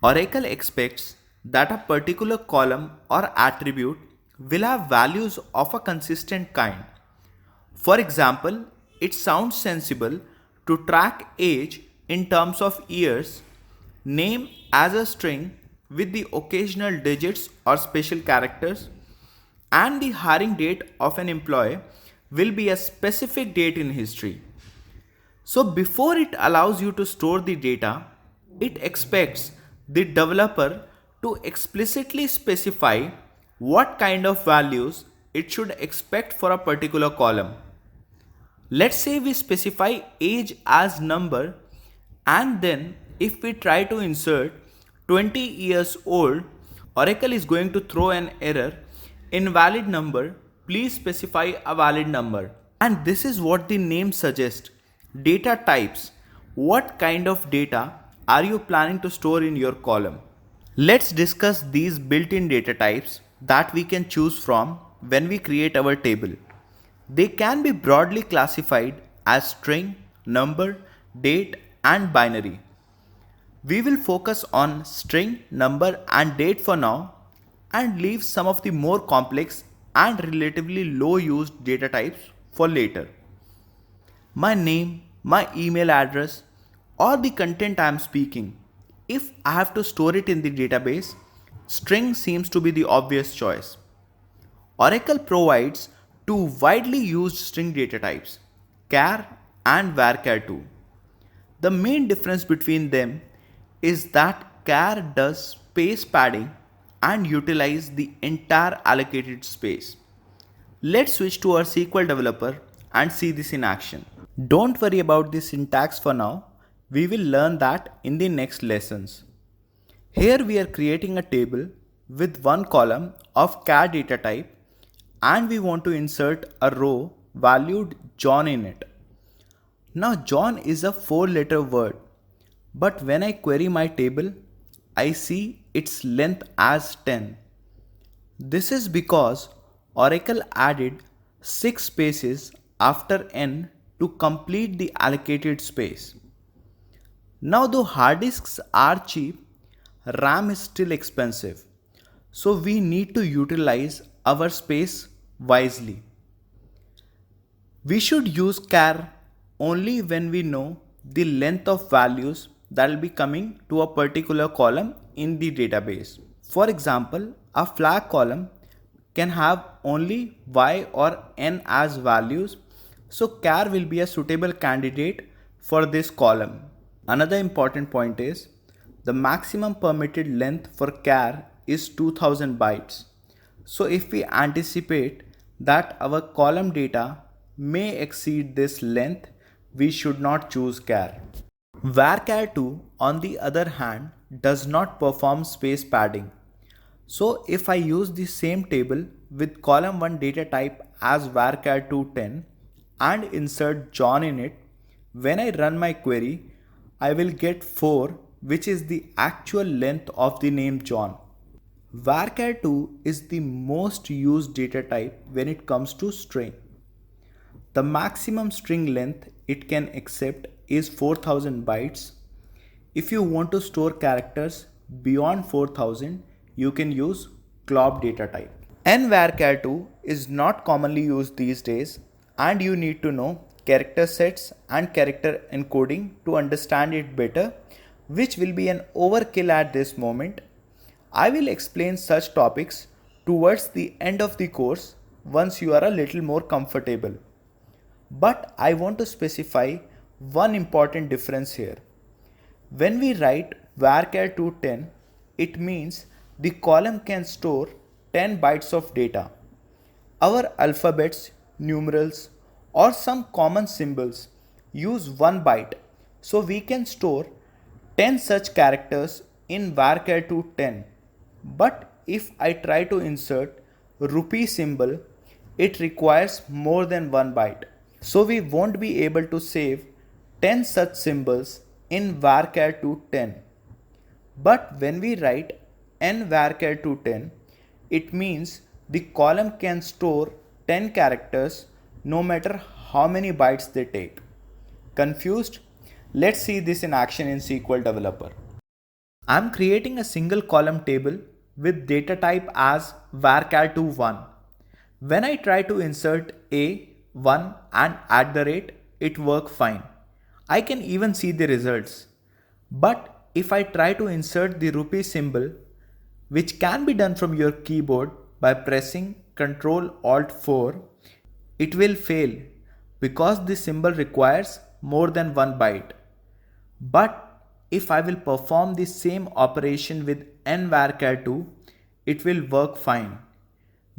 Oracle expects that a particular column or attribute will have values of a consistent kind. For example, it sounds sensible to track age in terms of years, name as a string with the occasional digits or special characters, and the hiring date of an employee will be a specific date in history. So before it allows you to store the data, it expects the developer to explicitly specify what kind of values it should expect for a particular column. Let's say we specify age as number, and then if we try to insert 20 years old, Oracle is going to throw an error: invalid number, please specify a valid number. And this is what the name suggests: data types. What kind of data are you planning to store in your column? Let's discuss these built-in data types that we can choose from when we create our table. They can be broadly classified as string, number, date, and binary. We will focus on string, number, and date for now and leave some of the more complex and relatively low used data types for later. My name, my email address, or the content I am speaking. If I have to store it in the database, string seems to be the obvious choice. Oracle provides two widely used string data types, char and varchar2. The main difference between them is that char does space padding and utilize the entire allocated space. Let's switch to our SQL developer and see this in action. Don't worry about the syntax for now. We will learn that in the next lessons. Here we are creating a table with one column of char data type, and we want to insert a row valued John in it. Now John is a 4-letter word, but when I query my table, I see its length as 10. This is because Oracle added 6 spaces after n to complete the allocated space. Now though hard disks are cheap, RAM is still expensive, so we need to utilize our space wisely. We should use char only when we know the length of values that will be coming to a particular column in the database. For example, a flag column can have only y or n as values, so char will be a suitable candidate for this column. Another important point is the maximum permitted length for char is 2000 bytes. So if we anticipate that our column data may exceed this length, we should not choose char. Varchar2 on the other hand does not perform space padding. So if I use the same table with column 1 data type as varchar210 and insert John in it, when I run my query, I will get 4, which is the actual length of the name John. Varchar2 is the most used data type when it comes to string. The maximum string length it can accept is 4000 bytes. If you want to store characters beyond 4000, you can use glob data type. nvarchar2 is not commonly used these days, and you need to know character sets and character encoding to understand it better, which will be an overkill at this moment. I will explain such topics towards the end of the course once you are a little more comfortable. But I want to specify one important difference here. When we write varchar210, it means the column can store 10 bytes of data. Our alphabets, numerals, or some common symbols use 1 byte, so we can store 10 such characters in varchar210. But if I try to insert rupee symbol, it requires more than 1 byte. So we won't be able to save 10 such symbols in varchar210. But when we write nvarchar210, it means the column can store 10 characters no matter how many bytes they take. Confused? Let's see this in action in SQL Developer. I'm creating a single column table with data type as varchar21. When I try to insert A1 and at the rate, it works fine. I can even see the results. But if I try to insert the rupee symbol, which can be done from your keyboard by pressing Ctrl Alt 4, it will fail because the symbol requires more than one byte. But if I will perform the same operation with nvarchar2, it will work fine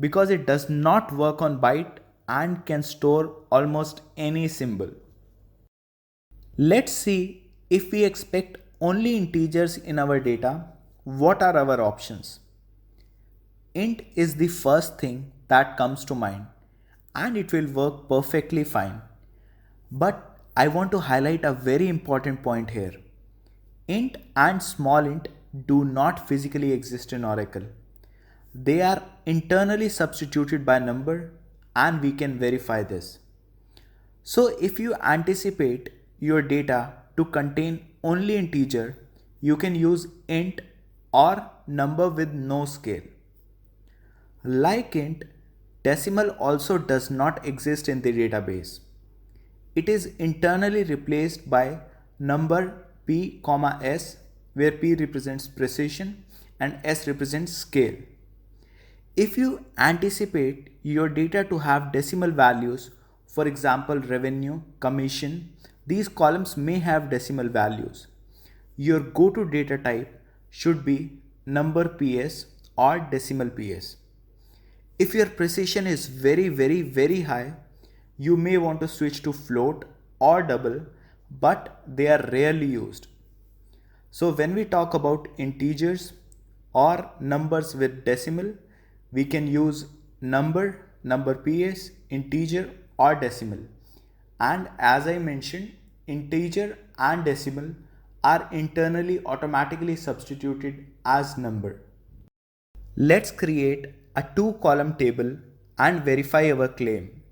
because it does not work on byte and can store almost any symbol. Let's see if we expect only integers in our data, what are our options? Int is the first thing that comes to mind and it will work perfectly fine. But I want to highlight a very important point here. Int and small int do not physically exist in Oracle. They are internally substituted by number and we can verify this. So if you anticipate your data to contain only integer, you can use int or number with no scale. Like int, decimal also does not exist in the database. It is internally replaced by number p, s, where p represents precision and s represents scale. If you anticipate your data to have decimal values, for example revenue, commission, these columns may have decimal values. Your go-to data type should be number ps or decimal ps. If your precision is very high, you may want to switch to float or double, but they are rarely used. So when we talk about integers or numbers with decimal, we can use number ps, integer or decimal. And as I mentioned, integer and decimal are internally automatically substituted as number. Let's create a two-column table and verify our claim.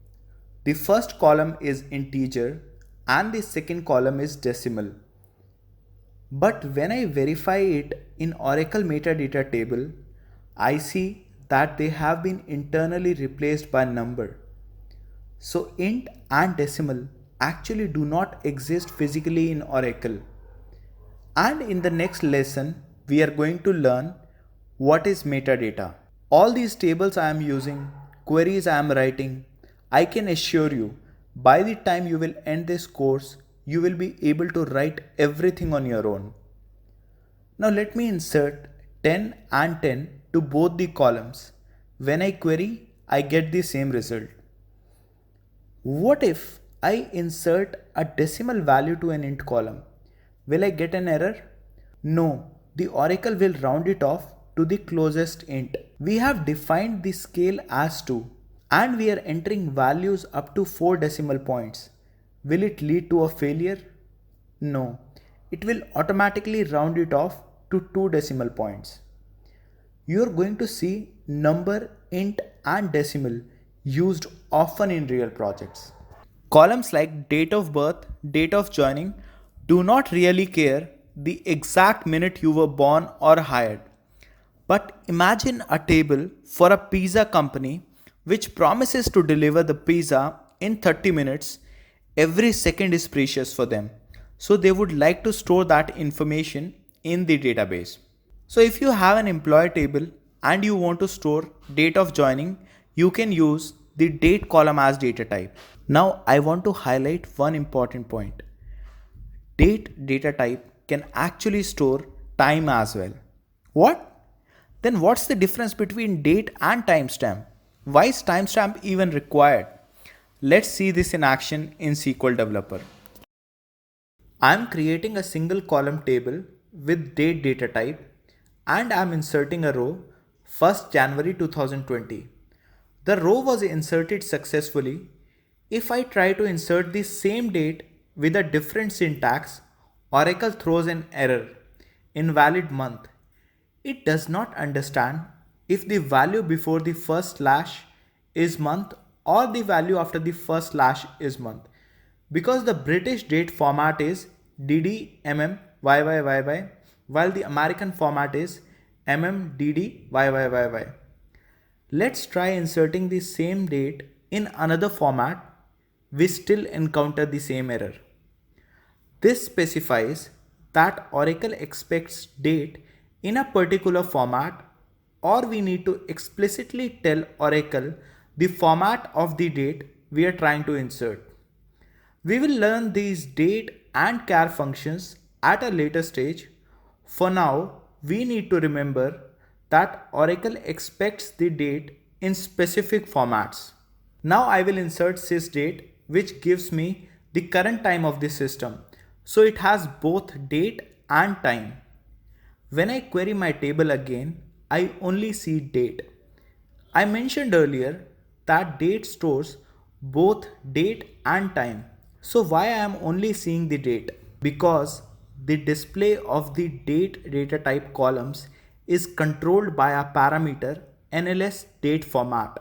The first column is integer and the second column is decimal. But when I verify it in Oracle metadata table, I see that they have been internally replaced by number. So int and decimal actually do not exist physically in Oracle. And in the next lesson, we are going to learn what is metadata. All these tables I am using, queries I am writing, I can assure you by the time you will end this course, you will be able to write everything on your own. Now let me insert 10 and 10 to both the columns. When I query, I get the same result. What if I insert a decimal value to an int column? Will I get an error? No, the Oracle will round it off to the closest int. We have defined the scale as 2 and we are entering values up to 4 decimal points. Will it lead to a failure? No, it will automatically round it off to 2 decimal points. You are going to see number, int and decimal used often in real projects. Columns like date of birth, date of joining do not really care the exact minute you were born or hired. But imagine a table for a pizza company which promises to deliver the pizza in 30 minutes. Every second is precious for them. So they would like to store that information in the database. So if you have an employee table and you want to store date of joining, you can use the date column as data type. Now I want to highlight one important point. Date data type can actually store time as well. What? Then what's the difference between date and timestamp? Why is timestamp even required? Let's see this in action in SQL Developer. I'm creating a single column table with date data type and I'm inserting a row 1st January 2020. The row was inserted successfully. If I try to insert the same date with a different syntax, Oracle throws an error, invalid month. It does not understand if the value before the first slash is month or the value after the first slash is month. Because the British date format is DD, MM, YY, while the American format is MMDDYYYY. Let's try inserting the same date in another format. We still encounter the same error. This specifies that Oracle expects date in a particular format, or we need to explicitly tell Oracle the format of the date we are trying to insert. We will learn these date and char functions at a later stage. For now, we need to remember that Oracle expects the date in specific formats. Now I will insert sysdate, which gives me the current time of the system. So it has both date and time. When I query my table again, I only see date. I mentioned earlier that date stores both date and time. So why I am only seeing the date? Because the display of the date data type columns is controlled by a parameter NLS date format.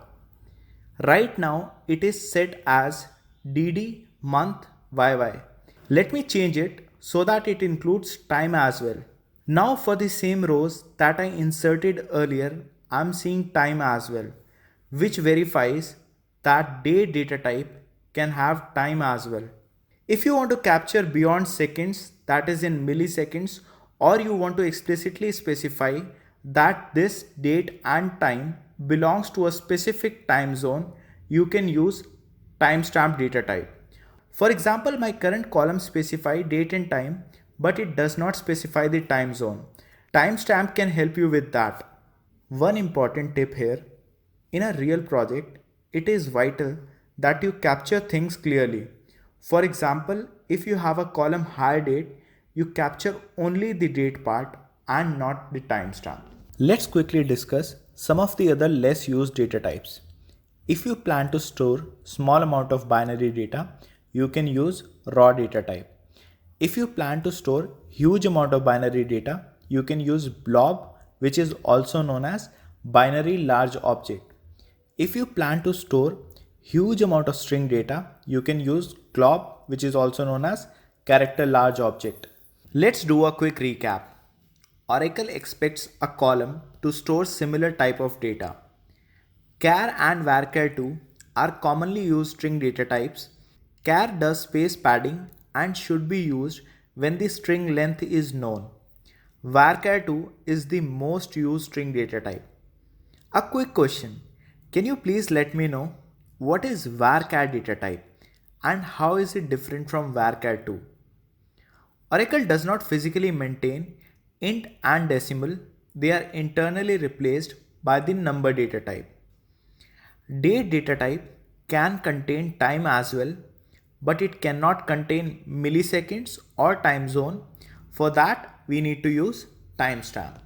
Right now it is set as DD month YY. Let me change it so that it includes time as well. Now for the same rows that I inserted earlier, I am seeing time as well, which verifies that date data type can have time as well. If you want to capture beyond seconds, that is in milliseconds, or you want to explicitly specify that this date and time belongs to a specific time zone, you can use timestamp data type. For example, my current column specifies date and time, but it does not specify the time zone. Timestamp can help you with that. One important tip here: in a real project, it is vital that you capture things clearly. For example, if you have a column hire date, you capture only the date part and not the timestamp. Let's quickly discuss some of the other less used data types. If you plan to store small amount of binary data, you can use raw data type. If you plan to store huge amount of binary data, you can use blob, which is also known as binary large object. If you plan to store huge amount of string data, you can use glob, which is also known as character large object. Let's do a quick recap. Oracle expects a column to store similar type of data. Char and varchar2 are commonly used string data types. Char does space padding and should be used when the string length is known. Varchar2 is the most used string data type. A quick question: can you please let me know what is varchar data type and how is it different from varchar2? Oracle does not physically maintain int and decimal, they are internally replaced by the number data type. Date data type can contain time as well, but it cannot contain milliseconds or time zone. For that, we need to use timestamp.